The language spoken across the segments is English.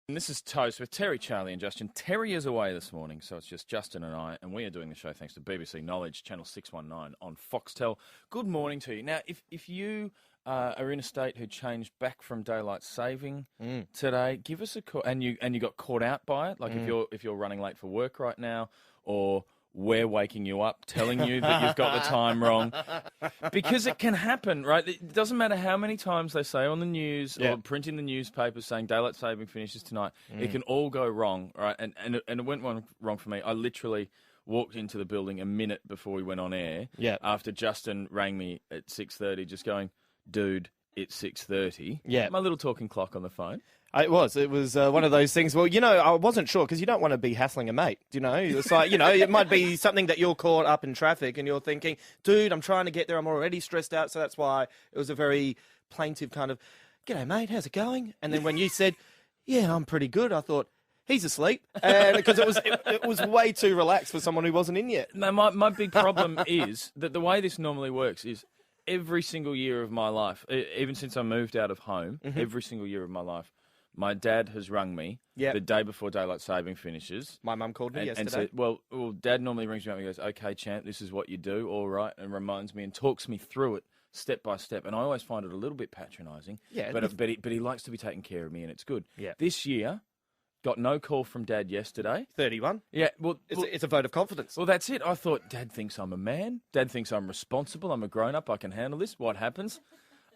And this is Toast with Terry, Charlie and Justin. Terry is away this morning, so it's just Justin and I, and we are doing the show thanks to BBC Knowledge, Channel 619 on Foxtel. Good morning to you. Now, if you are in a state who changed back from daylight saving today, give us a call. And you got caught out by it, like if you're running late for work right now, or we're waking you up, telling you that you've got the time wrong. Because it can happen, right? It doesn't matter how many times they say on the news or print in the newspaper saying daylight saving finishes tonight. It can all go wrong, right? And it went wrong for me. I literally walked into the building a minute before we went on air after Justin rang me at 6:30 just going, dude, it's 6:30. Yeah. My little talking clock on the phone. It was one of those things. Well, I wasn't sure because you don't want to be hassling a mate. It's like, it might be something that you're caught up in traffic and you're thinking, dude, I'm trying to get there. I'm already stressed out. So that's why it was a very plaintive kind of, g'day, mate. How's it going? And then when you said, yeah, I'm pretty good, I thought, he's asleep. And because it was way too relaxed for someone who wasn't in yet. No, my big problem is that the way this normally works is every single year of my life, even since I moved out of home, every single year of my life, my dad has rung me the day before daylight saving finishes. My mum called me yesterday. And said, well, Dad normally rings me up and goes, okay, champ, this is what you do, all right, and reminds me and talks me through it step by step. And I always find it a little bit patronising, but he likes to be taking care of me, and it's good. Yeah. This year, got no call from Dad yesterday. 31. Yeah, well, it's a vote of confidence. Well, that's it. I thought, Dad thinks I'm a man. Dad thinks I'm responsible. I'm a grown-up. I can handle this. What happens?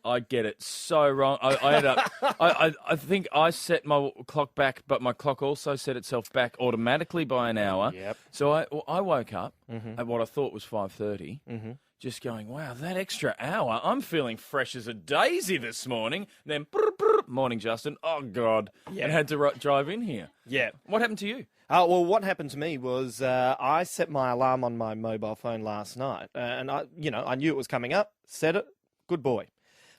I get it so wrong. I ended up. I think I set my clock back, but my clock also set itself back automatically by an hour. Yep. So I woke up at what I thought was 5:30, just going, wow, that extra hour. I'm feeling fresh as a daisy this morning. Then, morning, Justin. Oh God, and had to drive in here. Yeah. What happened to you? Well, what happened to me was I set my alarm on my mobile phone last night, and I knew it was coming up. Set it. Good boy.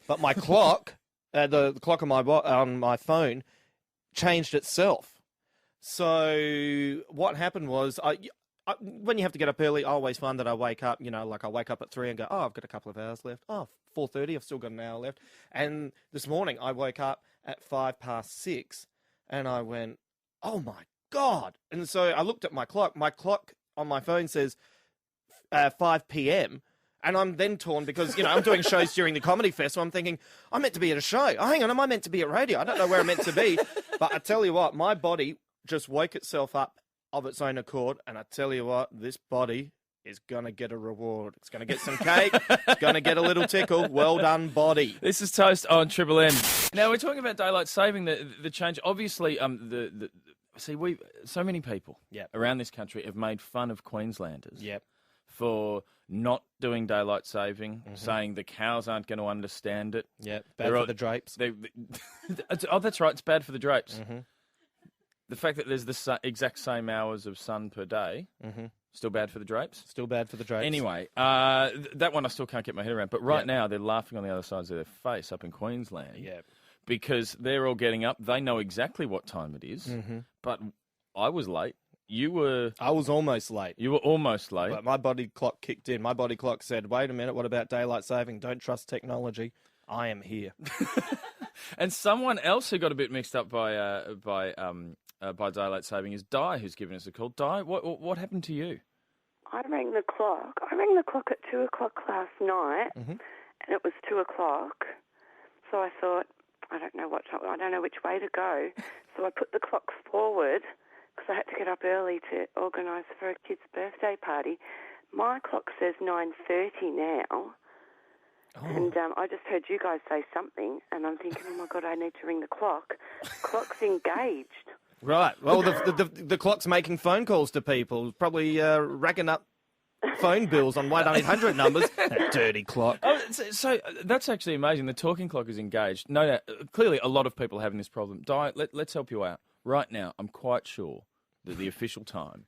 But my clock, the clock on my phone, changed itself. So what happened was, when you have to get up early, I always find that I wake up, I wake up at 3 and go, oh, I've got a couple of hours left. Oh, 4:30, I've still got an hour left. And this morning I woke up at 6:05, and I went, oh my God. And so I looked at my clock. My clock on my phone says 5 p.m., and I'm then torn because, I'm doing shows during the Comedy Fest, so I'm thinking, I'm meant to be at a show. Oh, hang on, am I meant to be at radio? I don't know where I'm meant to be. But I tell you what, my body just woke itself up of its own accord, and I tell you what, this body is going to get a reward. It's going to get some cake. It's going to get a little tickle. Well done, body. This is Toast on Triple M. Now, we're talking about daylight saving, the change. Obviously, so many people around this country have made fun of Queenslanders. Yep. For not doing daylight saving, saying the cows aren't going to understand it. Yeah, bad for the drapes. That's right, it's bad for the drapes. The fact that there's the exact same hours of sun per day, still bad for the drapes? Still bad for the drapes. Anyway, that one I still can't get my head around. But right now, they're laughing on the other sides of their face up in Queensland. Yeah. Because they're all getting up. They know exactly what time it is. But I was late. I was almost late. You were almost late. But my body clock kicked in. My body clock said, wait a minute, what about daylight saving? Don't trust technology. I am here. And someone else who got a bit mixed up by daylight saving is Di, who's given us a call. Di, what happened to you? I rang the clock. At 2 o'clock last night, and it was 2 o'clock. So I thought, I don't know which way to go. So I put the clock forward, because I had to get up early to organise for a kid's birthday party. My clock says 9:30 now, and I just heard you guys say something, and I'm thinking, oh my God, I need to ring the clock. Clock's engaged. Right. Well, the clock's making phone calls to people, probably racking up phone bills on 1-800 numbers. That dirty clock. Oh, so that's actually amazing. The talking clock is engaged. No, clearly a lot of people are having this problem. Di, let's help you out. Right now, I'm quite sure that the official time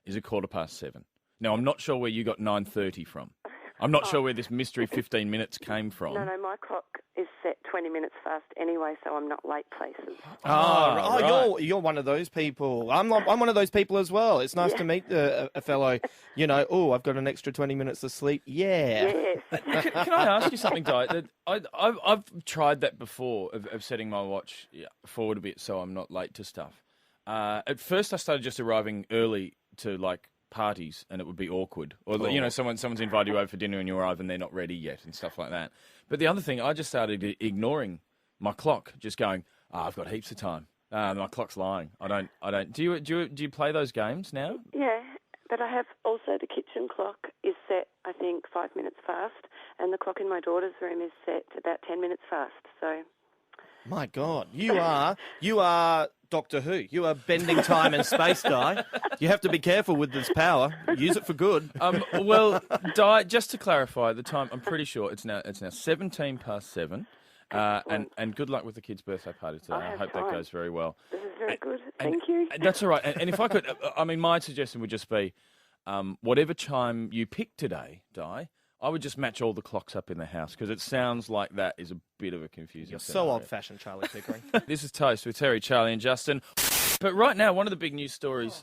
is 7:15. Now, I'm not sure where you got 9:30 from. I'm not sure where this mystery 15 minutes came from. No, my clock is set 20 minutes fast anyway, so I'm not late places. Right. You're one of those people. I'm one of those people as well. It's nice to meet a fellow. I've got an extra 20 minutes of sleep. Yeah. Yes. Can I ask you something, Di? I've tried that before of setting my watch forward a bit so I'm not late to stuff. At first, I started just arriving early to parties, and it would be awkward. Or someone's invited you over for dinner and you arrive and they're not ready yet and stuff like that. But the other thing, I just started ignoring my clock, just going, I've got heaps of time. My clock's lying. I don't. Do you play those games now? Yeah, but I have also the kitchen clock is set, I think, 5 minutes fast, and the clock in my daughter's room is set about 10 minutes fast. So. My God, you are Doctor Who. You are bending time and space, Di. You have to be careful with this power. Use it for good. Well, Di, just to clarify the time, I'm pretty sure it's now 17 past 7. And good luck with the kids' birthday party today. I hope that goes very well. This is very good. Thank you. That's all right. And if I could, my suggestion would just be, whatever time you pick today, Di, I would just match all the clocks up in the house because it sounds like that is a bit of a confusing You're scenario. so old-fashioned, Charlie Pickering. This is Toast with Terry, Charlie and Justin. But right now, one of the big news stories,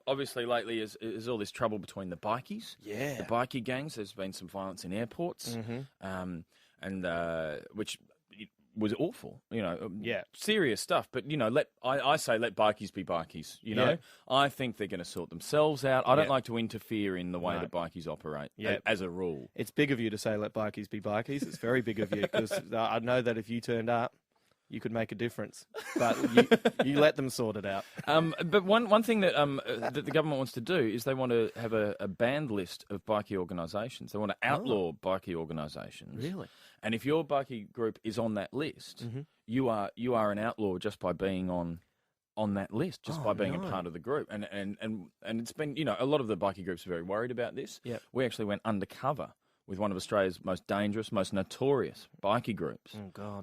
obviously lately, is all this trouble between the bikies. Yeah. The bikie gangs. There's been some violence in airports, which was awful. Serious stuff. But I say let bikies be bikies. I think they're going to sort themselves out. I don't like to interfere in the way that bikies operate. As a rule. It's big of you to say let bikies be bikies. It's very big of you because I know that if you turned up, you could make a difference. But you let them sort it out. But one thing that that the government wants to do is they want to have a banned list of bikie organisations. They want to outlaw bikie organisations. Really? And if your bikie group is on that list, you are an outlaw just by being on that list, just by being a part of the group. And it's been, a lot of the bikie groups are very worried about this. Yep. We actually went undercover with one of Australia's most dangerous, most notorious bikie groups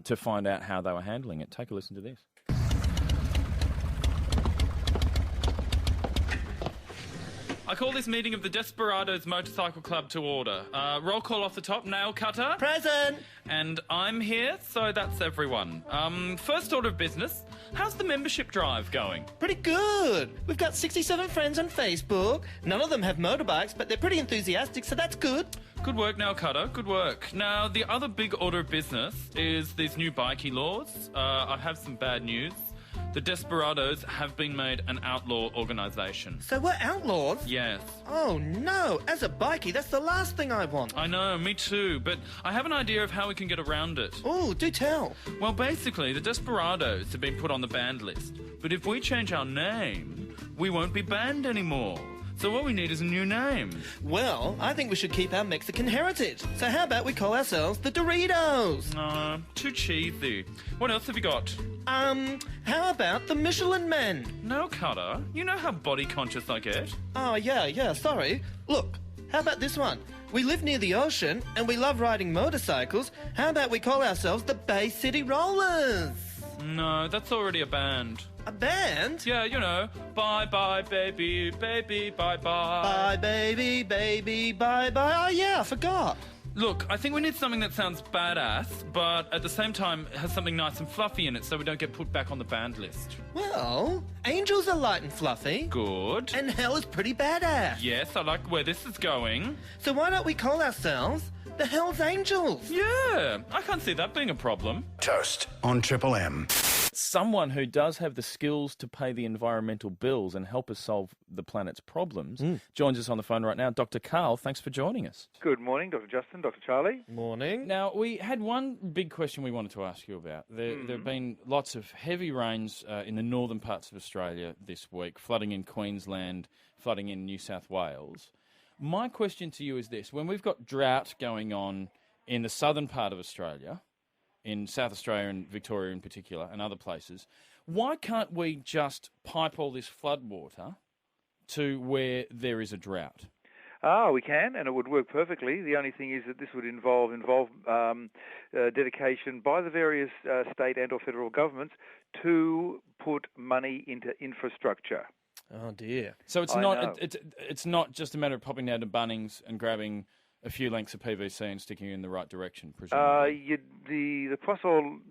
to find out how they were handling it. Take a listen to this. I call this meeting of the Desperados Motorcycle Club to order. Roll call off the top. Nail cutter. Present! And I'm here, so that's everyone. First order of business. How's the membership drive going? Pretty good. We've got 67 friends on Facebook. None of them have motorbikes, but they're pretty enthusiastic, so that's good. Good work, Nail Cutter. Good work. Now, the other big order of business is these new bikie laws. I have some bad news. The Desperados have been made an outlaw organisation. So we're outlaws? Yes. Oh, no. As a bikie, that's the last thing I want. I know, me too, but I have an idea of how we can get around it. Oh, do tell. Well, basically, the Desperados have been put on the banned list. But if we change our name, we won't be banned anymore. So what we need is a new name. Well, I think we should keep our Mexican heritage. So how about we call ourselves the Doritos? No, too cheesy. What else have you got? How about the Michelin Men? No, Cutter. You know how body conscious I get. Oh, yeah, sorry. Look, how about this one? We live near the ocean and we love riding motorcycles. How about we call ourselves the Bay City Rollers? No, that's already a band. A band? Yeah, bye-bye, baby, baby, bye-bye. Bye, baby, baby, bye-bye. Oh, yeah, I forgot. Look, I think we need something that sounds badass, but at the same time has something nice and fluffy in it so we don't get put back on the banned list. Well, angels are light and fluffy. Good. And hell is pretty badass. Yes, I like where this is going. So why don't we call ourselves the Hells Angels? Yeah, I can't see that being a problem. Toast on Triple M. Someone who does have the skills to pay the environmental bills and help us solve the planet's problems joins us on the phone right now. Dr. Karl, thanks for joining us. Good morning, Dr. Justin, Dr. Charlie. Morning. Now, we had one big question we wanted to ask you about. There have been lots of heavy rains in the northern parts of Australia this week, flooding in Queensland, flooding in New South Wales. My question to you is this. When we've got drought going on in the southern part of Australia, in South Australia and Victoria in particular, and other places, why can't we just pipe all this flood water to where there is a drought? We can, and it would work perfectly. The only thing is that this would involve dedication by the various state and or federal governments to put money into infrastructure. Oh, dear. So it's not just a matter of popping down to Bunnings and grabbing a few lengths of PVC and sticking you in the right direction, presumably. The Poisson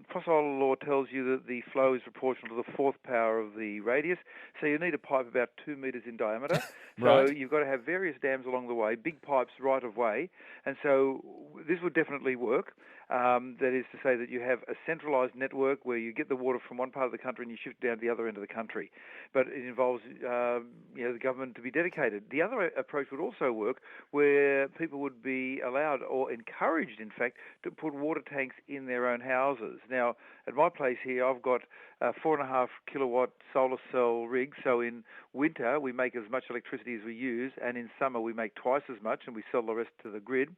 law tells you that the flow is proportional to the fourth power of the radius, so you need a pipe about 2 metres in diameter. Right. So you've got to have various dams along the way, big pipes right of way, and so this would definitely work. That is to say that you have a centralised network where you get the water from one part of the country and you shift it down to the other end of the country. But it involves the government to be dedicated. The other approach would also work where people would be allowed or encouraged, in fact, to put water tanks in their own houses. Now, at my place here, I've got a 4.5 kilowatt solar cell rig. So in winter, we make as much electricity as we use, and in summer, we make twice as much, and we sell the rest to the grid.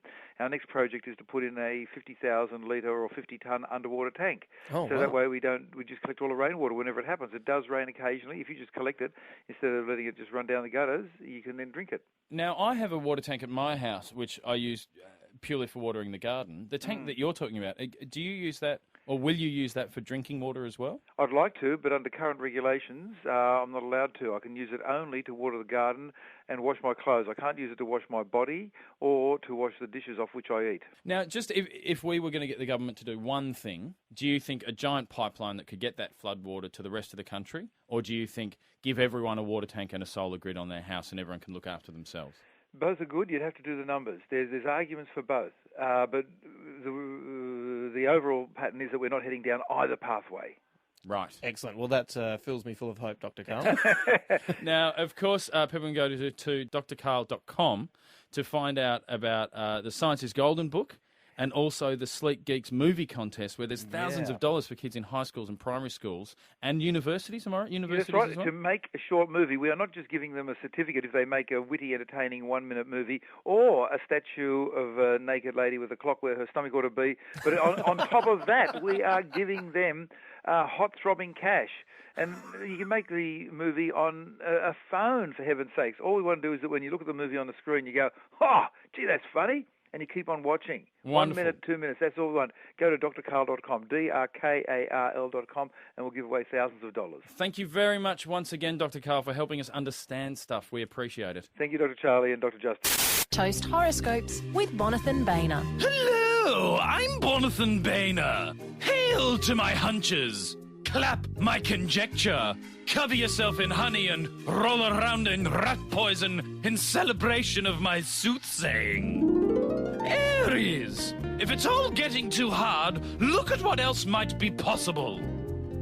Our next project is to put in a 50,000 litre or 50-ton underwater tank. Oh, So wow. that way we just collect all the rainwater whenever it happens. It does rain occasionally. If you just collect it, instead of letting it just run down the gutters, you can then drink it. Now, I have a water tank at my house, which I use purely for watering the garden. The tank that you're talking about, do you use that, or will you use that for drinking water as well? I'd like to, but under current regulations, I'm not allowed to. I can use it only to water the garden and wash my clothes. I can't use it to wash my body or to wash the dishes off which I eat. Now, just if we were going to get the government to do one thing, do you think a giant pipeline that could get that flood water to the rest of the country? Or do you think give everyone a water tank and a solar grid on their house and everyone can look after themselves? Both are good. You'd have to do the numbers. There's arguments for both, but the overall pattern is that we're not heading down either pathway. Right. Excellent. Well, that fills me full of hope, Dr. Carl. Now, of course, people can go to drcarl.com to find out about the Science is Golden book and also the Sleek Geeks movie contest where there's thousands of dollars for kids in high schools and primary schools and universities, am I right? Universities That's right. as well? To make a short movie, we are not just giving them a certificate if they make a witty, entertaining 1-minute movie or a statue of a naked lady with a clock where her stomach ought to be. But on top of that, we are giving them hot throbbing cash. And you can make the movie on a phone, for heaven's sakes. All we want to do is that when you look at the movie on the screen, you go, oh, gee, that's funny. And you keep on watching. Wonderful. 1 minute, 2 minutes, that's all we want. Go to drcarl.com, drkarl.com, and we'll give away thousands of dollars. Thank you very much once again, Dr. Carl, for helping us understand stuff. We appreciate it. Thank you, Dr. Charlie and Dr. Justin. Toast horoscopes with Bonathan Boehner. Hello, I'm Bonathan Boehner. Hail to my hunches. Clap my conjecture. Cover yourself in honey and roll around in rat poison in celebration of my soothsaying. Aries, if it's all getting too hard, look at what else might be possible.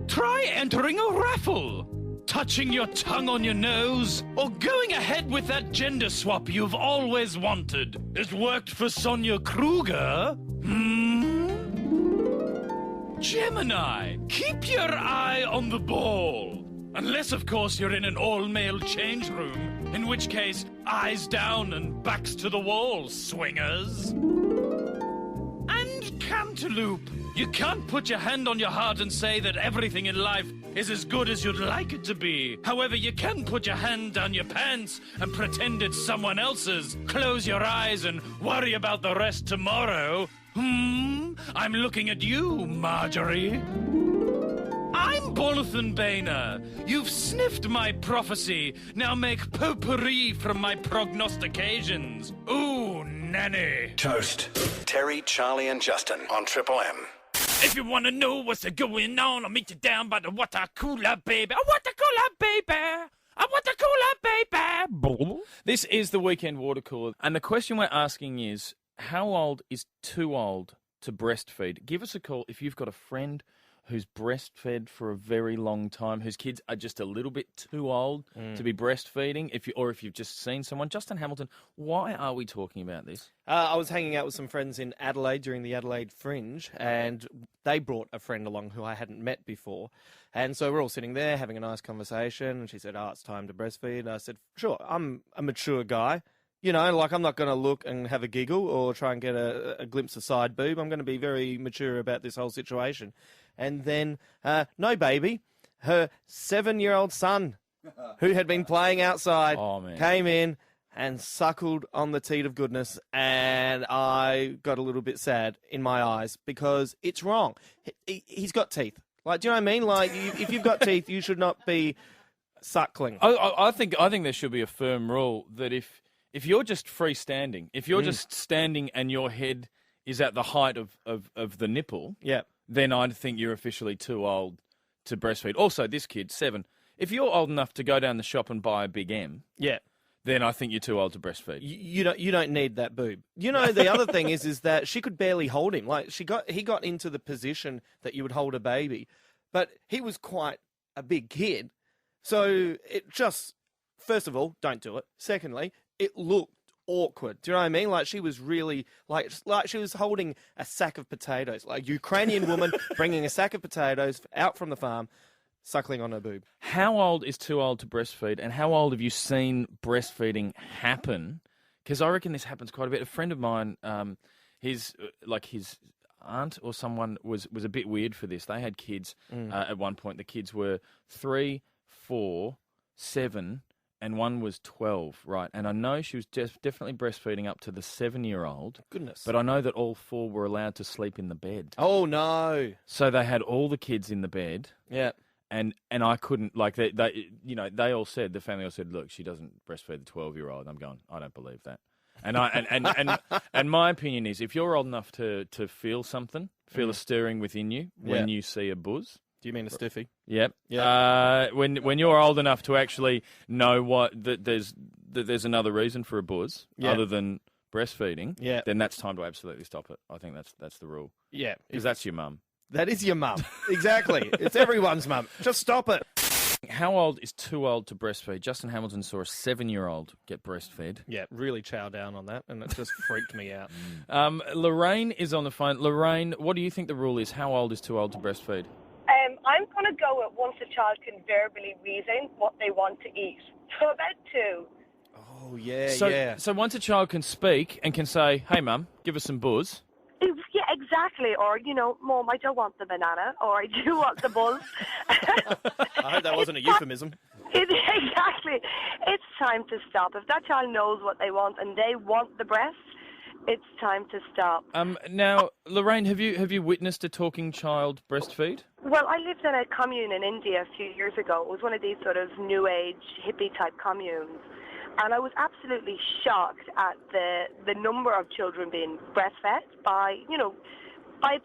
Try entering a raffle, touching your tongue on your nose, or going ahead with that gender swap you've always wanted. It worked for Sonia Kruger. Gemini, keep your eye on the ball. Unless, of course, you're in an all-male change room, in which case, eyes down and backs to the wall, swingers. And Cantaloupe, you can't put your hand on your heart and say that everything in life is as good as you'd like it to be. However, you can put your hand down your pants and pretend it's someone else's. Close your eyes and worry about the rest tomorrow. I'm looking at you, Marjorie. I'm Bonathan Boehner. You've sniffed my prophecy. Now make potpourri from my prognostications. Ooh, nanny. Toast. Terry, Charlie, and Justin on Triple M. If you want to know what's going on, I'll meet you down by the water cooler, baby. I want the cooler, baby. I want the cooler, baby. This is the Weekend Water Cooler. And the question we're asking is, how old is too old to breastfeed? Give us a call if you've got a friend who's breastfed for a very long time, whose kids are just a little bit too old to be breastfeeding, if you've just seen someone. Justin Hamilton, why are we talking about this? I was hanging out with some friends in Adelaide during the Adelaide Fringe, and they brought a friend along who I hadn't met before. And so we're all sitting there having a nice conversation, and she said, it's time to breastfeed. And I said, sure, I'm a mature guy. You know, like I'm not going to look and have a giggle or try and get a glimpse of side boob. I'm going to be very mature about this whole situation. And then, no baby, her 7-year-old son, who had been playing outside, came in and suckled on the teat of goodness, and I got a little bit sad in my eyes because it's wrong. He's got teeth. Like, do you know what I mean? Like, if you've got teeth, you should not be suckling. I think there should be a firm rule that if if you're just freestanding, if you're just standing and your head is at the height of the nipple, Yeah. then I'd think you're officially too old to breastfeed. Also, this kid, 7, if you're old enough to go down the shop and buy a Big M, Yeah. then I think you're too old to breastfeed. You don't need that boob. You know, the other thing is that she could barely hold him. Like he got into the position that you would hold a baby, but he was quite a big kid. So it just, first of all, don't do it. Secondly, it looked awkward. Do you know what I mean? Like she was really like she was holding a sack of potatoes, like a Ukrainian woman bringing a sack of potatoes out from the farm, suckling on her boob. How old is too old to breastfeed, and how old have you seen breastfeeding happen? Because I reckon this happens quite a bit. A friend of mine, his aunt or someone was a bit weird for this. They had kids at one point. The kids were 3, 4, 7, and one was 12, right? And I know she was definitely breastfeeding up to the 7-year-old. Goodness. But I know that all 4 were allowed to sleep in the bed. Oh no. So they had all the kids in the bed. Yeah. And I couldn't, like, they all said, the family all said, look, she doesn't breastfeed the 12-year-old. I'm going, I don't believe that. And my opinion is, if you're old enough to feel something, feel a stirring within you when you see a buzz. Do you mean a stiffy? Yep. Yeah. When you're old enough to actually know that there's another reason for a buzz other than breastfeeding, then that's time to absolutely stop it. I think that's the rule. Yeah. Because that's your mum. That is your mum. Exactly. It's everyone's mum. Just stop it. How old is too old to breastfeed? Justin Hamilton saw a 7-year-old get breastfed. Yeah, really chow down on that, and it just freaked me out. Lorraine is on the phone. Lorraine, what do you think the rule is? How old is too old to breastfeed? I'm going to go with once a child can verbally reason what they want to eat. So about 2. Oh, yeah, So once a child can speak and can say, hey, Mum, give us some buzz. Yeah, exactly. Or, Mom, I don't want the banana, or I do want the buzz. I hope that wasn't a euphemism. Exactly. It's time to stop. If that child knows what they want and they want the breast, it's time to stop. Now, Lorraine, have you witnessed a talking child breastfeed? Well, I lived in a commune in India a few years ago. It was one of these sort of new age hippie-type communes. And I was absolutely shocked at the number of children being breastfed by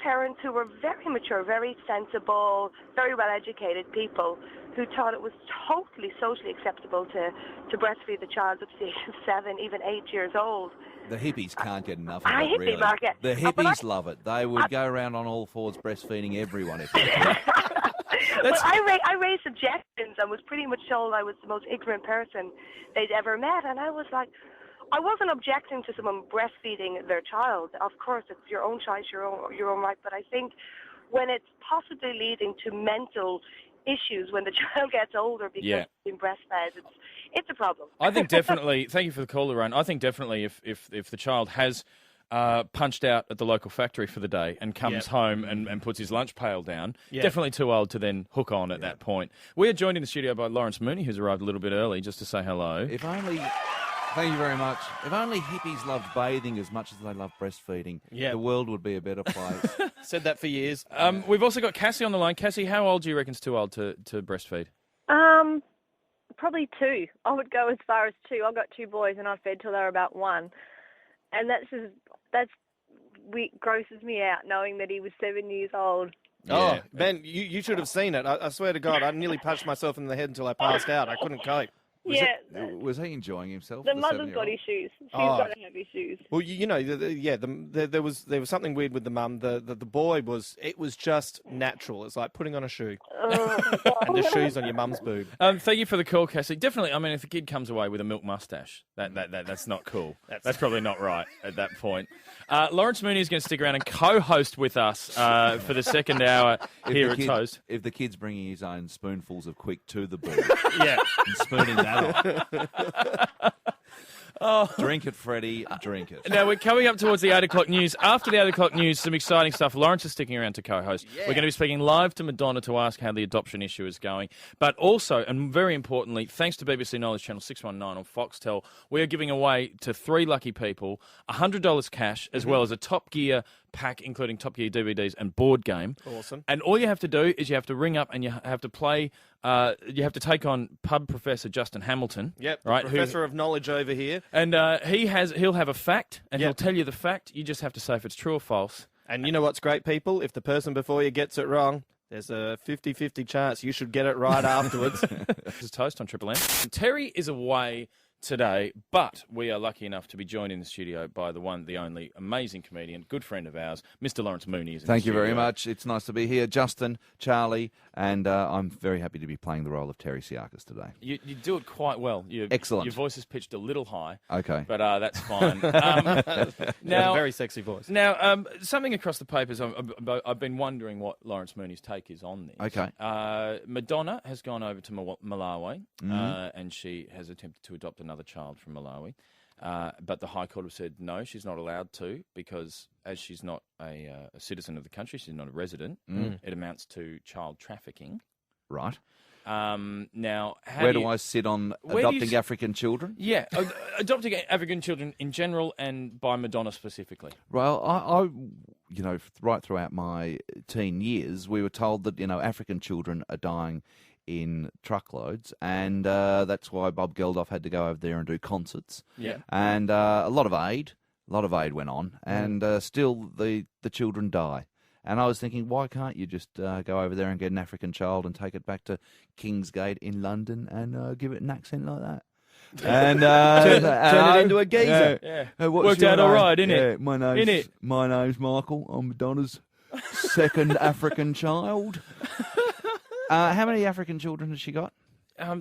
parents who were very mature, very sensible, very well-educated people who thought it was totally socially acceptable to breastfeed the child up to the age of 7, even 8 years old. The hippies can't get enough of it, Hippie really. market. The hippies love it. They would go around on all fours breastfeeding everyone if they could. Well, I raised objections and was pretty much told I was the most ignorant person they'd ever met. And I was like, I wasn't objecting to someone breastfeeding their child. Of course, it's your own choice, your own right. But I think when it's possibly leading to mental issues when the child gets older because it's being breastfed, it's a problem. I think definitely, thank you for the call, Lorraine. I think definitely if the child has punched out at the local factory for the day and comes home and puts his lunch pail down, definitely too old to then hook on at that point. We are joined in the studio by Lawrence Mooney, who's arrived a little bit early just to say hello. If only... Thank you very much. If only hippies loved bathing as much as they love breastfeeding, the world would be a better place. Said that for years. We've also got Cassie on the line. Cassie, how old do you reckon is too old to breastfeed? Probably 2. I would go as far as 2. I've got 2 boys and I've fed till they're about 1. And that's grosses me out knowing that he was 7 years old. Oh, Ben, you should have seen it. I swear to God, I nearly punched myself in the head until I passed out. I couldn't cope. Was he enjoying himself? The mother's got issues. She's got to have issues. Well, there was something weird with the mum. The boy was just natural. It's like putting on a shoe. And the shoe's on your mum's boob. Thank you for the call, Cassie. Definitely, I mean, if the kid comes away with a milk mustache, that's not cool. That's probably not right at that point. Lawrence Mooney is going to stick around and co-host with us for the second hour here at Toast. If the kid's bringing his own spoonfuls of quick to the boob and spooning that on. Drink it, Freddie. Drink it. Now, we're coming up towards the 8 o'clock news. After the 8 o'clock news, some exciting stuff. Lawrence is sticking around to co-host. We're going to be speaking live to Madonna to ask how the adoption issue is going. But also, and very importantly, thanks to BBC Knowledge Channel 619 on Foxtel, we are giving away to 3 lucky people $100 cash as well as a Top Gear pack, including Top Gear DVDs and board game. Awesome. And all you have to do is you have to ring up and you have to play. You have to take on pub professor Justin Hamilton. Yep, right. professor of knowledge over here. And he'll have a fact, and he'll tell you the fact. You just have to say if it's true or false. And you know what's great, people? If the person before you gets it wrong, there's a 50-50 chance you should get it right afterwards. This is Toast on Triple M. Terry is away today, but we are lucky enough to be joined in the studio by the one, the only amazing comedian, good friend of ours, Mr. Lawrence Mooney. Thank you very much. It's nice to be here. Justin, Charlie, and I'm very happy to be playing the role of Terry Siakis today. You do it quite well. Excellent. Your voice is pitched a little high. Okay. But that's fine. Now, a very sexy voice. Now, something across the papers, I've been wondering what Lawrence Mooney's take is on this. Okay. Madonna has gone over to Malawi, and she has attempted to adopt another child from Malawi. But the High Court have said no, she's not allowed to, because as she's not a citizen of the country, she's not a resident, it amounts to child trafficking. Right. Now, where do I sit on adopting African children? Yeah, adopting African children in general and by Madonna specifically. Well, I right throughout my teen years, we were told that, African children are dying in truckloads, and that's why Bob Geldof had to go over there and do concerts. Yeah. And a lot of aid went on, and still the children die. And I was thinking, why can't you just go over there and get an African child and take it back to Kingsgate in London and give it an accent like that? And turn it into a geezer. Worked out all right, innit? Yeah, my name's Michael. I'm Madonna's second African child. How many African children has she got?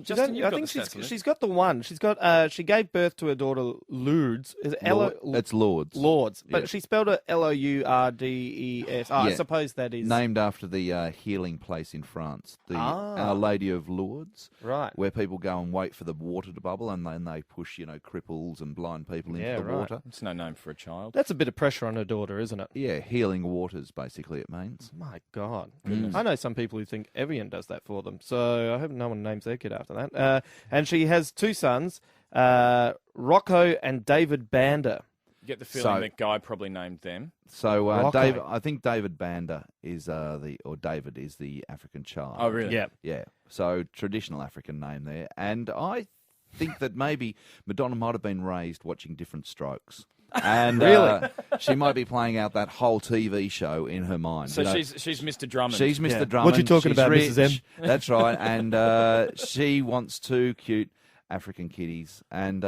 Justin, I think she's got the one. She's got. She gave birth to her daughter Lourdes. Is it It's Lourdes. Lourdes, but Yeah. she spelled it Lourdes. I suppose that is named after the healing place in France, the Our Lady of Lourdes, right? Where people go and wait for the water to bubble, and then they push, cripples and blind people into the water. It's no name for a child. That's a bit of pressure on her daughter, isn't it? Yeah, healing waters, basically, it means. My God, I know some people who think Evian does that for them, so I hope no one names their kid after that. And she has two sons, Rocco and David Banda. You get the feeling that Guy probably named them. So I think David Banda is David is the African child. Oh, really? Yeah. Yeah. So traditional African name there, and I think that maybe Madonna might have been raised watching Different Strokes. And really, she might be playing out that whole TV show in her mind. So she's Mr. Drummond. She's Mr. Drummond. What you talking about, rich. Mrs. M? That's right. And she wants two cute African kitties and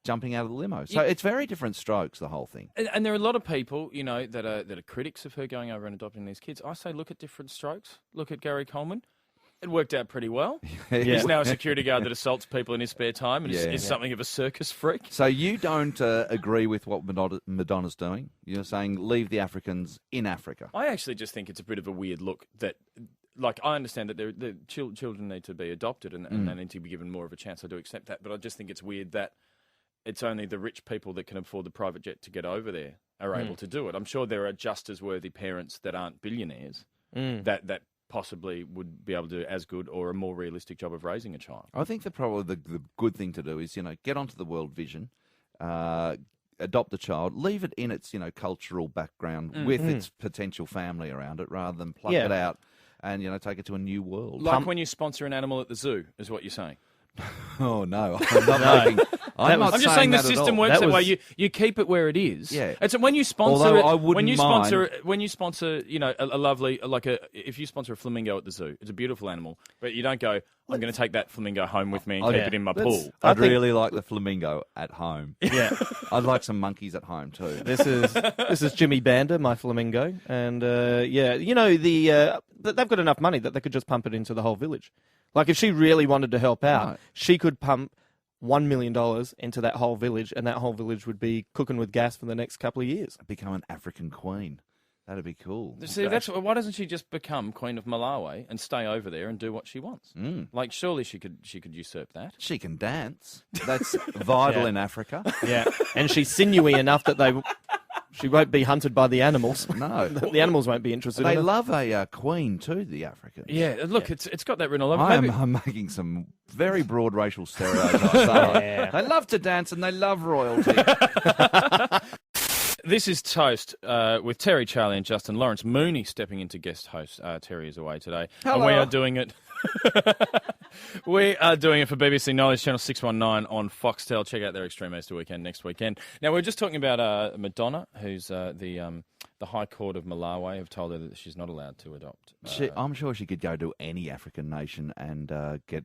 jumping out of the limo. So it's very Different Strokes, the whole thing. And there are a lot of people, that are critics of her going over and adopting these kids. I say, look at Different Strokes. Look at Gary Coleman. It worked out pretty well. He's now a security guard that assaults people in his spare time and is something of a circus freak. So you don't agree with what Madonna's doing? You're saying leave the Africans in Africa. I actually just think it's a bit of a weird look that, I understand that the children need to be adopted and they need to be given more of a chance. I do accept that. But I just think it's weird that it's only the rich people that can afford the private jet to get over there are able to do it. I'm sure there are just as worthy parents that aren't billionaires that possibly would be able to do as good or a more realistic job of raising a child. I think probably the good thing to do is, get onto the World Vision, adopt the child, leave it in its, cultural background with its potential family around it rather than pluck it out and, take it to a new world. Like when you sponsor an animal at the zoo, is what you're saying. Oh, no. I'm not making... I'm just saying the system works that way. You keep it where it is. Yeah. And so when you sponsor Although it, I wouldn't when you sponsor, a lovely if you sponsor a flamingo at the zoo, it's a beautiful animal, but you don't go, I'm going to take that flamingo home with me and keep it in my pool. I'd really like the flamingo at home. Yeah. I'd like some monkeys at home too. This is Jimmy Banda, my flamingo, and they've got enough money that they could just pump it into the whole village. Like if she really wanted to help out, she could pump $1 million into that whole village, and that whole village would be cooking with gas for the next couple of years. Become an African queen. That'd be cool. See, why doesn't she just become Queen of Malawi and stay over there and do what she wants? Like, surely she could usurp that. She can dance. That's vital in Africa. Yeah, and she's sinewy enough that she won't be hunted by the animals. No. The animals won't be interested in her. They love a queen too, the Africans. Yeah, look, it's got that written all over. I'm making some very broad racial stereotypes. They love to dance and they love royalty. This is Toast with Terry, Charlie and Justin. Lawrence Mooney stepping into guest host. Terry is away today. Hello. And we are doing it. We are doing it for BBC Knowledge, Channel 619 on Foxtel. Check out their Extreme Easter weekend next weekend. Now, we're just talking about Madonna, who's the High Court of Malawi have told her that she's not allowed to adopt. I'm sure she could go to any African nation and get,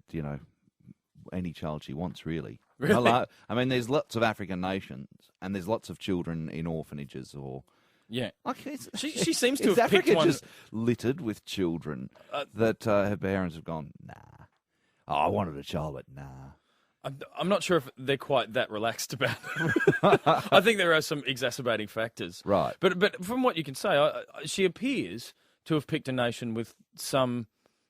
any child she wants, really. Really? I mean, there's lots of African nations, and there's lots of children in orphanages or... Yeah. Okay, She seems to is have picked Africa one... just littered with children that her parents have gone, nah. Oh, I wanted a child, but nah. I'm not sure if they're quite that relaxed about it. I think there are some exacerbating factors. Right. But from what you can say, she appears to have picked a nation with some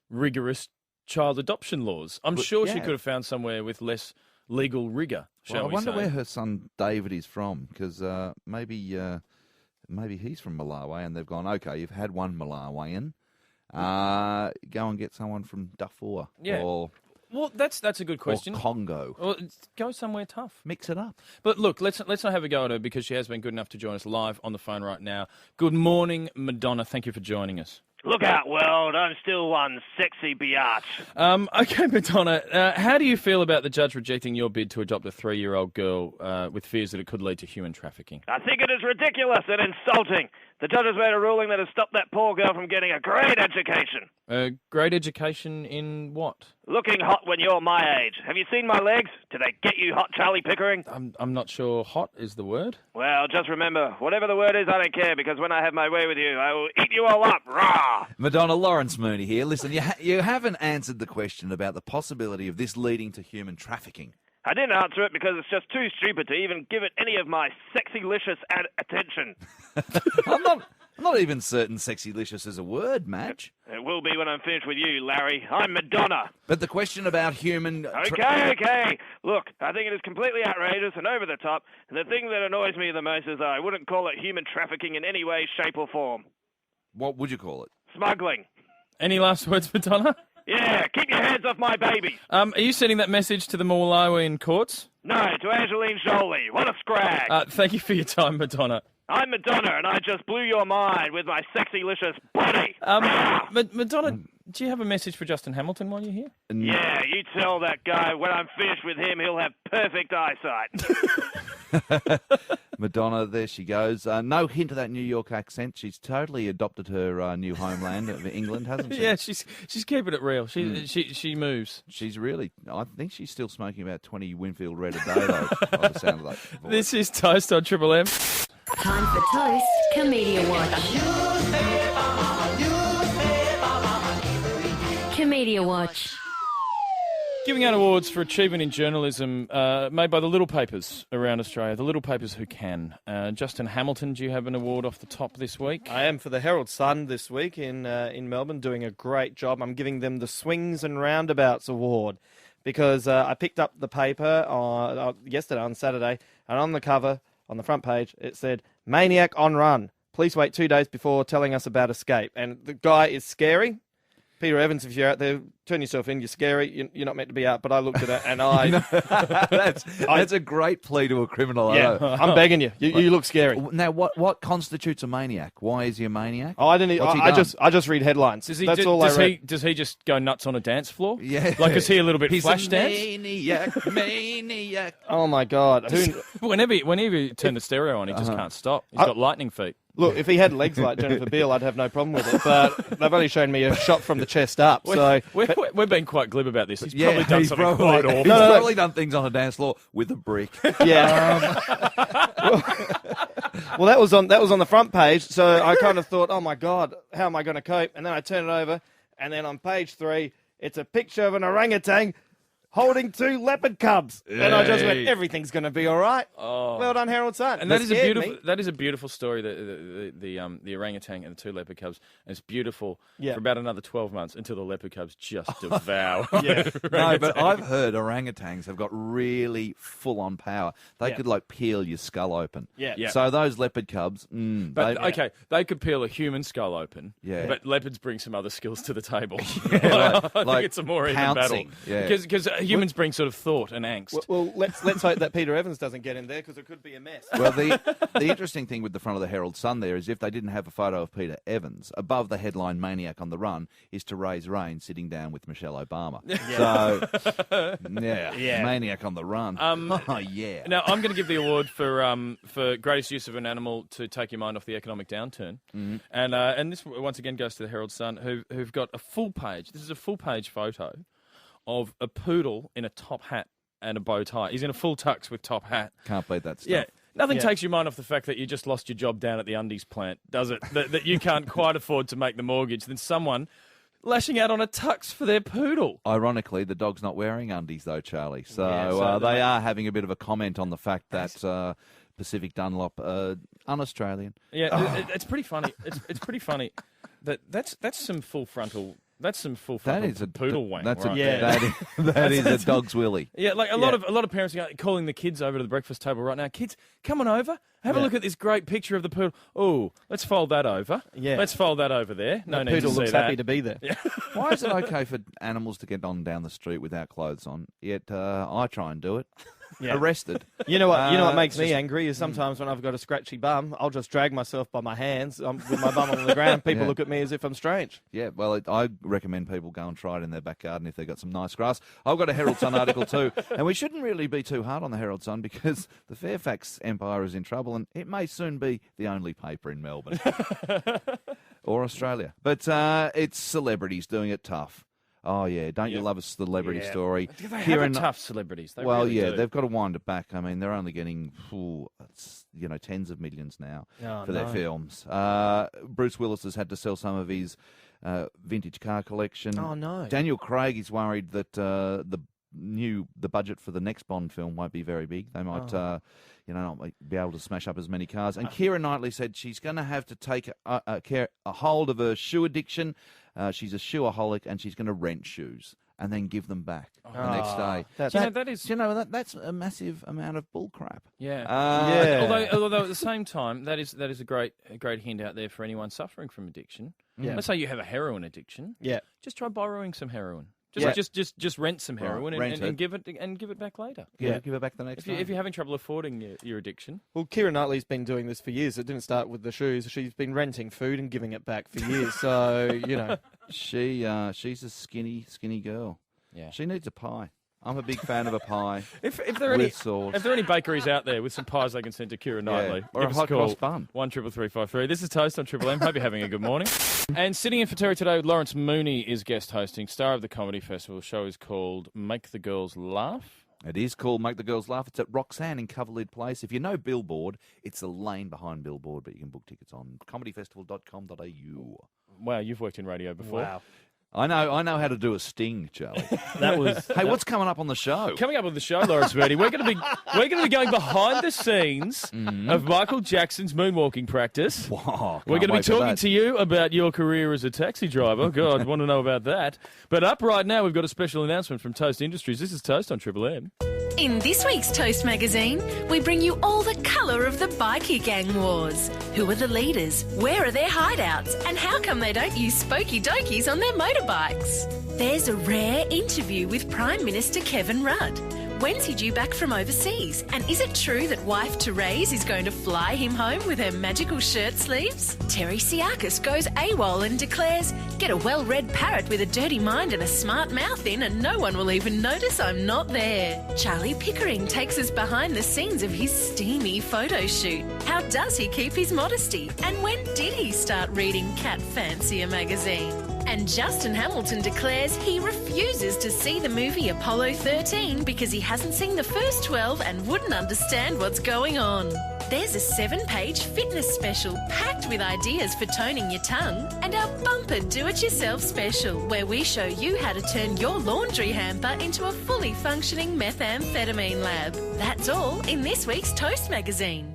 rigorous child adoption laws. I'm sure she yeah. could have found somewhere with less legal rigour, shall we I wonder say. where her son David is from, because maybe he's from Malawi, and they've gone, okay, you've had one Malawian, go and get someone from Darfur or Well, that's a good question. Or Congo. Well, go somewhere tough. Mix it up. But look, let's not have a go at her because she has been good enough to join us live on the phone right now. Good morning, Madonna. Thank you for joining us. Look out, world. I'm still one sexy biatch. Okay, Madonna, how do you feel about the judge rejecting your bid to adopt a 3-year-old girl with fears that it could lead to human trafficking? I think it is ridiculous and insulting. The judge has made a ruling that has stopped that poor girl from getting a great education. Great education in what? Looking hot when you're my age. Have you seen my legs? Do they get you hot, Charlie Pickering? I'm not sure hot is the word. Well, just remember, whatever the word is, I don't care, because when I have my way with you, I will eat you all up. Rah! Madonna, Lawrence Mooney here. Listen, you haven't answered the question about the possibility of this leading to human trafficking. I didn't answer it because it's just too stupid to even give it any of my sexy-licious attention. I'm not even certain sexy-licious is a word, Madge. It will be when I'm finished with you, Larry. I'm Madonna. But the question about human... Okay. Look, I think it is completely outrageous and over the top. And the thing that annoys me the most is that I wouldn't call it human trafficking in any way, shape or form. What would you call it? Smuggling. Any last words, Madonna? Yeah, keep your hands off my babies. Are you sending that message to the Malawian courts? No, to Angeline Jolie. What a scrag. Thank you for your time, Madonna. I'm Madonna, and I just blew your mind with my sexy-licious body. Madonna, do you have a message for Justin Hamilton while you're here? Yeah, you tell that guy when I'm finished with him, he'll have perfect eyesight. Madonna, there she goes. No hint of that New York accent. She's totally adopted her new homeland of England, hasn't she? Yeah, she's keeping it real. She moves. She's really... I think she's still smoking about 20 Winfield Red a day, though, by the sound of that voice. This is Toast on Triple M. Time for Toast Comedian Watch. Comedian Watch. Giving out awards for achievement in journalism made by the little papers around Australia, the little papers who can. Justin Hamilton, do you have an award off the top this week? I am for the Herald Sun this week in Melbourne, doing a great job. I'm giving them the Swings and Roundabouts Award because I picked up the paper yesterday on Saturday, and on the cover, on the front page, it said, "Maniac on run. Police wait 2 days before telling us about escape." And the guy is scary. Peter Evans, if you're out there, turn yourself in. You're scary. You're not meant to be out. But I looked at it and that's a great plea to a criminal. Yeah, I'm begging you. You look scary. Now, what constitutes a maniac? Why is he a maniac? Oh, I didn't. I just read headlines. That's all I read. Does he just go nuts on a dance floor? Yeah. Like, is he a little bit He's flash a dance? Maniac. Oh my God! Whenever you turn the stereo on, he just can't stop. He's got lightning feet. Look, if he had legs like Jennifer Beal, I'd have no problem with it. But they've only shown me a shot from the chest up. So we've been quite glib about this. He's probably done something quite awful. He's probably done things on a dance floor with a brick. Yeah. Well, that was on the front page. So I kind of thought, oh my God, how am I going to cope? And then I turn it over, and then on page 3, it's a picture of an orangutan holding 2 leopard cubs. Hey. And I just went, everything's going to be all right. Oh. Well done, Herald Sun. And that is a beautiful story, the orangutan and the 2 leopard cubs. And it's beautiful for about another 12 months until the leopard cubs just devour. No, but I've heard orangutans have got really full-on power. They could, peel your skull open. Yeah. So those leopard cubs... they could peel a human skull open, but leopards bring some other skills to the table. I think it's a more even battle. Yeah. Because humans bring sort of thought and angst. Well, let's hope that Peter Evans doesn't get in there because it could be a mess. Well, the interesting thing with the front of the Herald Sun there is if they didn't have a photo of Peter Evans, above the headline "Maniac on the Run" is Therese Rain sitting down with Michelle Obama. So, yeah, Maniac on the Run. Oh, yeah. Now, I'm going to give the award for greatest use of an animal to take your mind off the economic downturn. Mm-hmm. And this, once again, goes to the Herald Sun, who've got a full page. This is a full-page photo of a poodle in a top hat and a bow tie. He's in a full tux with top hat. Can't beat that stuff. Yeah. Nothing takes your mind off the fact that you just lost your job down at the undies plant, does it? that you can't quite afford to make the mortgage than someone lashing out on a tux for their poodle. Ironically, the dog's not wearing undies, though, Charlie. So, so they are having a bit of a comment on the fact that Pacific Dunlop, un-Australian. Yeah, it's pretty funny. It's pretty funny that's some full frontal. That's some full frontal That is a poodle wank. That's right? that is a dog's willy. Yeah, like a lot of parents are calling the kids over to the breakfast table right now. Kids, come on over. Have a look at this great picture of the poodle. Oh, let's fold that over. Yeah. Let's fold that over there. No need poodle to see looks that. happy to be there. Yeah. Why is it okay for animals to get on down the street without clothes on? Yet I try and do it. Yeah. Arrested. You know what makes me angry is sometimes when I've got a scratchy bum, I'll just drag myself by my hands with my bum on the ground. People look at me as if I'm strange. Yeah, well, I recommend people go and try it in their back garden if they've got some nice grass. I've got a Herald Sun article too, and we shouldn't really be too hard on the Herald Sun because the Fairfax Empire is in trouble and it may soon be the only paper in Melbourne or Australia. But it's celebrities doing it tough. Oh, yeah. Don't you love a celebrity story? They have tough celebrities. They well, really yeah, do. they've got to wind it back. I mean, they're only getting, tens of millions now for their films. Bruce Willis has had to sell some of his vintage car collection. Oh, no. Daniel Craig is worried that the budget for the next Bond film won't be very big. They might, not be able to smash up as many cars. And Keira Knightley said she's going to have to take a hold of her shoe addiction. She's a shoeaholic, and she's going to rent shoes and then give them back the next day. That's a massive amount of bull crap. Yeah. Yeah. Although at the same time, that is a great hint out there for anyone suffering from addiction. Yeah. Let's say you have a heroin addiction. Yeah. Just try borrowing some heroin. Yeah. Just rent some heroin Rent and give it back later. Yeah, give it back the next day. If you're having trouble affording your addiction. Well, Keira Knightley's been doing this for years. It didn't start with the shoes. She's been renting food and giving it back for years. So, she's a skinny girl. Yeah. She needs a pie. I'm a big fan of a pie. If there are any sauce. If there are any bakeries out there with some pies they can send to Keira Knightley, or a hot cross bun. 133353. This is Toast on Triple M. Hope you're having a good morning. And sitting in for Terry today, Lawrence Mooney is guest hosting, star of the Comedy Festival. The show is called Make the Girls Laugh. It is called Make the Girls Laugh. It's at Roxanne in Coverlid Place. If you know Billboard, it's a lane behind Billboard, but you can book tickets on comedyfestival.com.au. Wow, you've worked in radio before. Wow. I know how to do a sting, Charlie. Hey, what's coming up on the show? Coming up on the show, Lawrence Mooney, we're going to be going behind the scenes of Michael Jackson's moonwalking practice. Wow, we're going to be talking to you about your career as a taxi driver. God, want to know about that. But up right now, we've got a special announcement from Toast Industries. This is Toast on Triple M. In this week's Toast magazine, we bring you all the colour of the bikie gang wars. Who are the leaders? Where are their hideouts? And how come they don't use spokey dokies on their motorbikes? There's a rare interview with Prime Minister Kevin Rudd. When's he due back from overseas? And is it true that wife Therese is going to fly him home with her magical shirt sleeves? Terry Siakis goes AWOL and declares, "Get a well-read parrot with a dirty mind and a smart mouth in and no one will even notice I'm not there." Charlie Pickering takes us behind the scenes of his steamy photo shoot. How does he keep his modesty? And when did he start reading Cat Fancier magazine? And Justin Hamilton declares he refuses to see the movie Apollo 13 because he hasn't seen the first 12 and wouldn't understand what's going on. There's a 7-page fitness special packed with ideas for toning your tongue, and our bumper do-it-yourself special where we show you how to turn your laundry hamper into a fully functioning methamphetamine lab. That's all in this week's Toast magazine.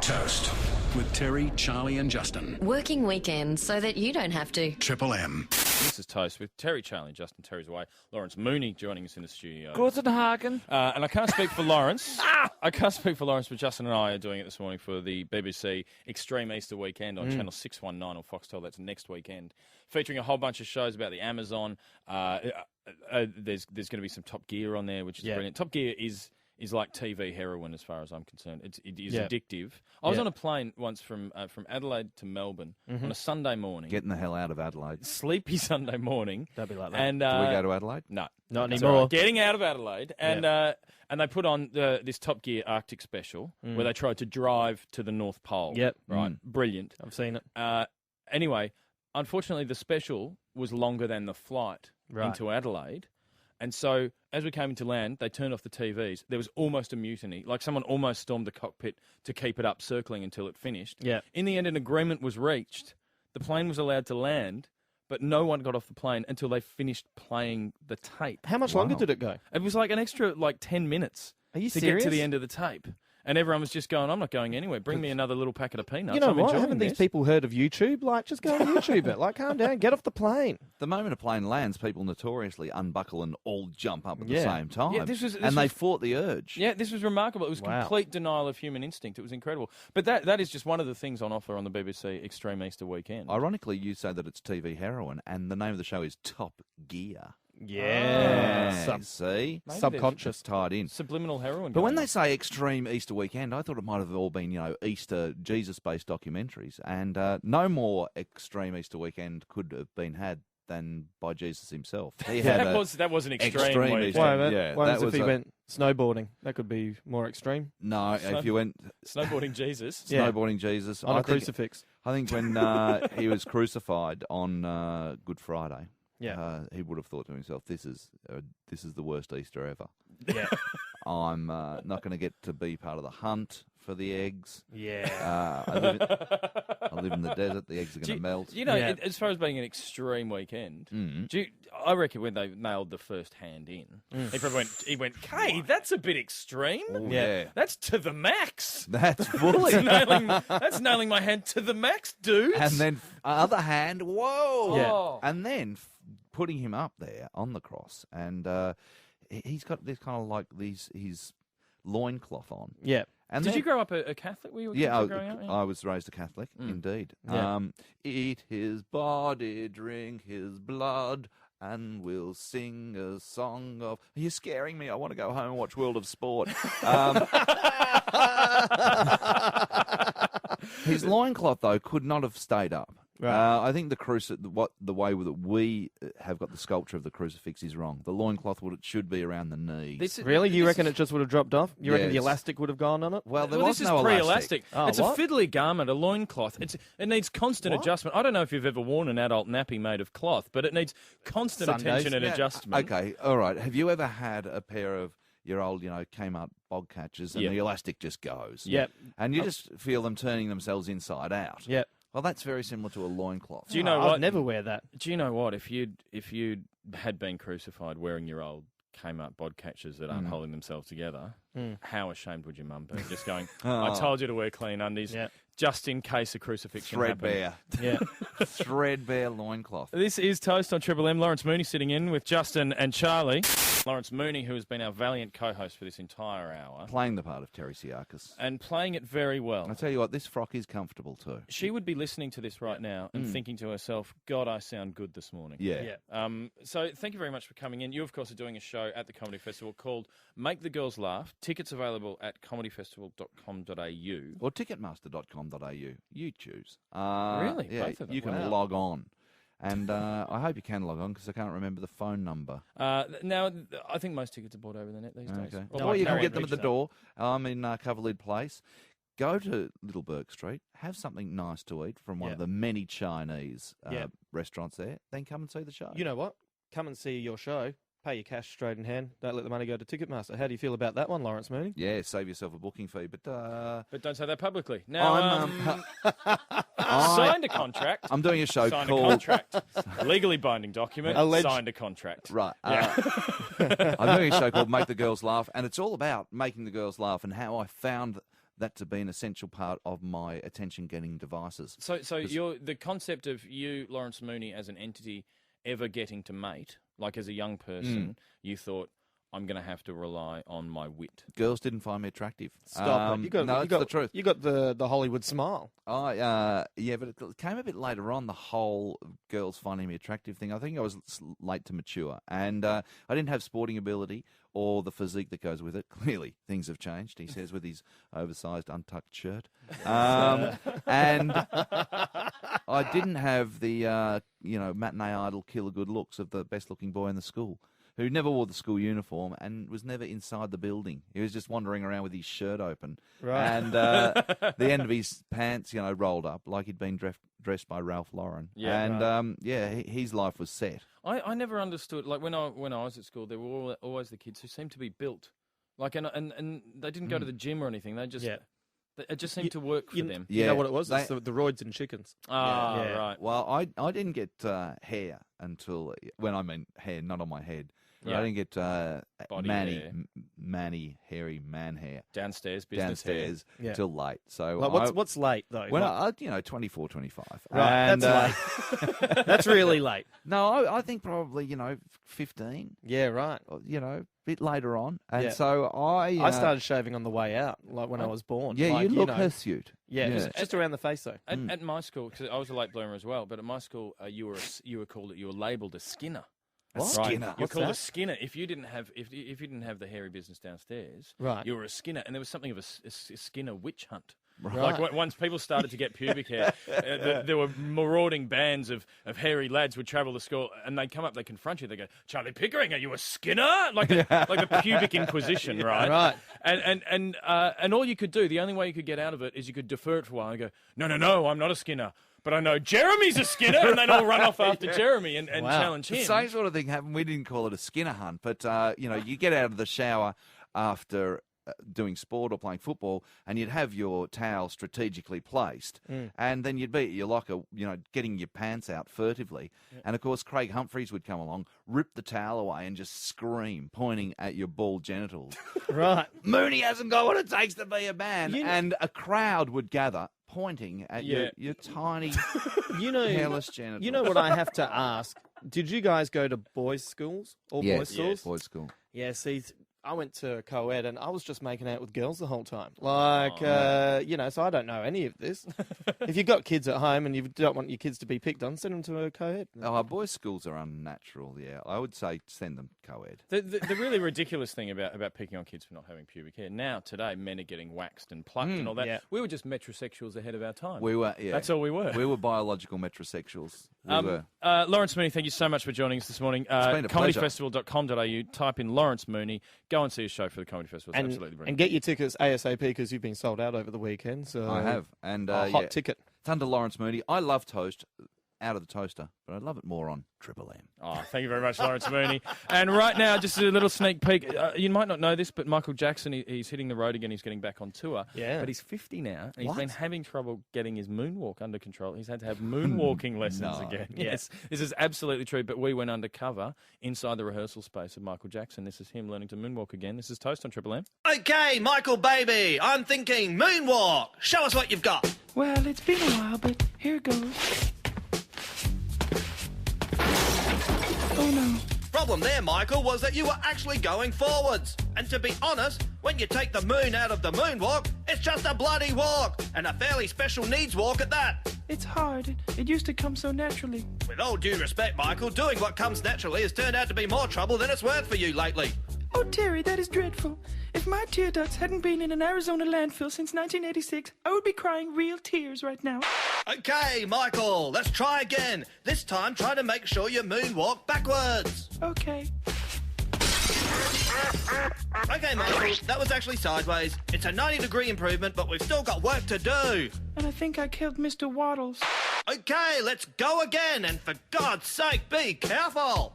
Toast with Terry, Charlie and Justin. Working weekends so that you don't have to. Triple M. This is Toast with Terry, Charlie, and Justin. Terry's away. Lawrence Mooney joining us in the studio. Guten Hagen. And I can't speak for Lawrence. I can't speak for Lawrence, but Justin and I are doing it this morning for the BBC Extreme Easter Weekend on Channel 619 on Foxtel. That's next weekend, featuring a whole bunch of shows about the Amazon. There's going to be some Top Gear on there, which is brilliant. Top Gear is like TV heroin as far as I'm concerned. It is addictive. I was on a plane once from Adelaide to Melbourne on a Sunday morning. Getting the hell out of Adelaide. Sleepy Sunday morning. Don't be like that. And, Do we go to Adelaide? No. Not That's anymore. all right. Getting out of Adelaide. And they put on this Top Gear Arctic special where they tried to drive to the North Pole. Yep. Right. Brilliant. I've seen it. Anyway, unfortunately, the special was longer than the flight Right. into Adelaide. And so, as we came into land, they turned off the TVs. There was almost a mutiny. Like someone almost stormed the cockpit to keep it up, circling until it finished. Yeah. In the end, an agreement was reached. The plane was allowed to land, but no one got off the plane until they finished playing the tape. How much longer did it go? It was like an extra 10 minutes Are you to serious? get to the end of the tape. And everyone was just going, I'm not going anywhere. Bring me another little packet of peanuts. You know I'm what? enjoying Haven't these this." people heard of YouTube? Like, just go on YouTube it. Like, calm down. Get off the plane. The moment a plane lands, people notoriously unbuckle and all jump up at the Yeah. same time. Yeah, this and they was- fought the urge. Yeah, this was remarkable. It was Wow. complete denial of human instinct. It was incredible. But that is just one of the things on offer on the BBC Extreme Easter Weekend. Ironically, you say that it's TV heroin, and the name of the show is Top Gear. Yeah. See? Maybe Subconscious. Just tied in. Subliminal heroin. But when going they on. say Extreme Easter Weekend, I thought it might have all been, Easter Jesus-based documentaries. And no more Extreme Easter Weekend could have been had than by Jesus himself. He had that was an extreme extreme weekend. Easter. Why, Yeah, why that if was he a- went snowboarding? That could be more extreme. No, if you went Snowboarding Jesus. Yeah. snowboarding Jesus. On a I think- crucifix. I think when he was crucified on Good Friday, he would have thought to himself, "This is the worst Easter ever. Yeah. I'm not going to get to be part of the hunt for the eggs. Yeah. I live in the desert. The eggs are going to melt. You know, Yeah. as far as being an extreme weekend, Mm. I reckon when they nailed the first hand in, he probably went, "Hey, that's a bit extreme. Oh, Yeah. That's to the max. That's fully. That's nailing my hand to the max, dude." And then other hand, whoa! Yeah. And then putting him up there on the cross, and he's got this kind of like his loincloth on. Yeah. And Did then- you grow up a Catholic? Were you a Yeah, Catholic growing up? I was raised a Catholic, indeed. Yeah. Eat his body, drink his blood, and we'll sing a song of... You're scaring me. I want to go home and watch World of Sport. His loincloth, though, could not have stayed up. Right. I think the way that we have got the sculpture of the crucifix is wrong. The loincloth should be around the knees. Really? You reckon it just would have dropped off? You reckon the Yes. elastic would have gone on it? Well, there Well, was this no is pre-elastic. Oh, It's what? a fiddly garment, a loincloth. It needs constant adjustment. I don't know if you've ever worn an adult nappy made of cloth, but it needs constant Sundays. attention and Yeah, adjustment. Okay, all right. Have you ever had a pair of your old, Kmart bog catchers and Yep. the elastic just goes? Yep. And you just feel them turning themselves inside out. Yep. Well, that's very similar to a loincloth. Do you know I'd what? never wear that. Do you know what? If you'd had been crucified wearing your old Kmart bod catchers that aren't holding themselves together, how ashamed would your mum be? Just going, I told you to wear clean undies, Yeah. just in case a crucifixion happened. Threadbare. Yeah. Threadbare loincloth. This is Toast on Triple M. Lawrence Mooney sitting in with Justin and Charlie. Lawrence Mooney, who has been our valiant co-host for this entire hour. Playing the part of Terry Siakis. And playing it very well. I tell you what, this frock is comfortable too. She would be listening to this right now and thinking to herself, God, I sound good this morning. Yeah. So thank you very much for coming in. You, of course, are doing a show at the Comedy Festival called Make the Girls Laugh. Tickets available at comedyfestival.com.au. Or ticketmaster.com.au. You choose. Really? Yeah, Both of them? you can Wow. log on. And I hope you can log on because I can't remember the phone number. Now, I think most tickets are bought over the net these days. Okay. Although Or I you can carry get them at the reach door. I'm in Coverlid Place. Go to Little Burke Street, have something nice to eat from one of the many Chinese restaurants there, then come and see the show. You know what? Come and see your show. Pay your cash straight in hand. Don't let the money go to Ticketmaster. How do you feel about that one, Lawrence Mooney? Yeah, save yourself a booking fee, but But don't say that publicly. Now, signed a contract. I'm doing a show Signed called... a contract. Legally binding document. Signed a contract. Right. Yeah. I'm doing a show called Make the Girls Laugh, and it's all about making the girls laugh and how I found that to be an essential part of my attention-getting devices. So the concept of you, Lawrence Mooney, as an entity ever getting to mate, like as a young person, you thought, I'm going to have to rely on my wit? Girls didn't find me attractive. Stop it. It's the truth. You got the Hollywood smile. Yeah, but it came a bit later on, the whole girls finding me attractive thing. I think I was late to mature, and I didn't have sporting ability or the physique that goes with it. Clearly, things have changed, he says, with his oversized, untucked shirt. And I didn't have the, matinee idol killer good looks of the best-looking boy in the school, who never wore the school uniform and was never inside the building. He was just wandering around with his shirt open. Right. And the end of his pants, rolled up like he'd been dressed by Ralph Lauren. Yeah, and, his life was set. I never understood, like when I was at school, there were always the kids who seemed to be built. Like, and they didn't go to the gym or anything. They just... Yeah. It just seemed to work for them. You know what it was? It's the roids and chickens. Right. Well, I didn't get hair until... When I mean hair, not on my head. Yeah. I didn't get hairy man hair downstairs hair. Till late. So what's late though? When 24, 25. Right, and, that's late. That's really late. No, I think probably 15. Yeah, right. A bit later on, and so I started shaving on the way out, like when I was born. Yeah, like, you look hirsute. Yeah, just around the face though. At my school, because I was a late bloomer as well, but at my school, you were labelled a skinner. What? Right. Skinner. You're called that? a skinner if you didn't have if you didn't have the hairy business downstairs. Right. You were a skinner, and there was something of a skinner witch hunt. Right. Like once people started to get pubic hair, there were marauding bands of hairy lads would travel to school, and they'd come up, they confront you, they go, "Charlie Pickering, are you a skinner?" Like the pubic inquisition, right? Right. And all you could do, the only way you could get out of it is you could defer it for a while and go, "No, I'm not a skinner. But I know Jeremy's a skinner," and they'd all run off after Jeremy and challenge him. The same sort of thing happened. We didn't call it a skinner hunt, but you get out of the shower after doing sport or playing football, and you'd have your towel strategically placed, and then you'd be at your locker, getting your pants out furtively. And of course, Craig Humphreys would come along, rip the towel away, and just scream, pointing at your bald genitals. Right. Mooney hasn't got what it takes to be a man. And a crowd would gather, pointing at your tiny, hairless genitals. You know what I have to ask? Did you guys go to boys' schools? Boys' schools? Yes, boys' school. Yeah, see, I went to co-ed and I was just making out with girls the whole time. Like, so I don't know any of this. If you've got kids at home and you don't want your kids to be picked on, send them to a co-ed. Oh, boys' schools are unnatural, yeah. I would say send them co-ed. The really ridiculous thing about picking on kids for not having pubic hair, now, today, men are getting waxed and plucked and all that. Yeah. We were just metrosexuals ahead of our time. We were, yeah. That's all we were. We were biological metrosexuals. We were. Lawrence Mooney, thank you so much for joining us this morning. It's been a pleasure. comedyfestival.com.au, type in Lawrence Mooney, go and see a show for the Comedy Festival. It's absolutely brilliant. And get your tickets ASAP because you've been sold out over the weekend. So I have. And a hot ticket. It's under Lawrence Mooney. I love toast out of the toaster, but I love it more on Triple M. Oh, thank you very much, Lawrence Mooney. And right now, just a little sneak peek. You might not know this, but Michael Jackson, he's hitting the road again. He's getting back on tour. Yeah. But he's 50 now, and he's been having trouble getting his moonwalk under control. He's had to have moonwalking lessons again. Yes, this is absolutely true. But we went undercover inside the rehearsal space of Michael Jackson. This is him learning to moonwalk again. This is Toast on Triple M. Okay, Michael, baby, I'm thinking moonwalk. Show us what you've got. Well, it's been a while, but here goes. Oh, no. Problem there, Michael, was that you were actually going forwards. And to be honest, when you take the moon out of the moonwalk, it's just a bloody walk, and a fairly special needs walk at that. It's hard. It used to come so naturally. With all due respect, Michael, doing what comes naturally has turned out to be more trouble than it's worth for you lately. Oh, Terry, that is dreadful. If my tear ducts hadn't been in an Arizona landfill since 1986, I would be crying real tears right now. Okay, Michael, let's try again. This time, try to make sure you moonwalk backwards. Okay. Okay, Michael, that was actually sideways. It's a 90-degree improvement, but we've still got work to do. And I think I killed Mr. Waddles. Okay, let's go again, and for God's sake, be careful.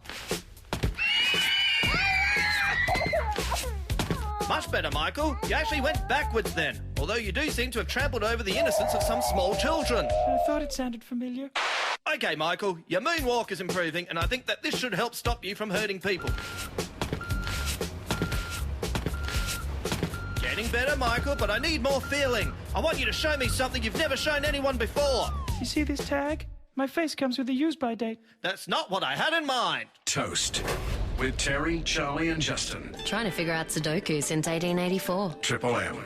Much better, Michael. You actually went backwards then, although you do seem to have trampled over the innocence of some small children. I thought it sounded familiar. Okay, Michael, your moonwalk is improving, and I think that this should help stop you from hurting people. Getting better, Michael, but I need more feeling. I want you to show me something you've never shown anyone before. You see this tag? My face comes with a use-by date. That's not what I had in mind. Toast with Terry, Charlie and Justin. Trying to figure out Sudoku since 1884. Triple M.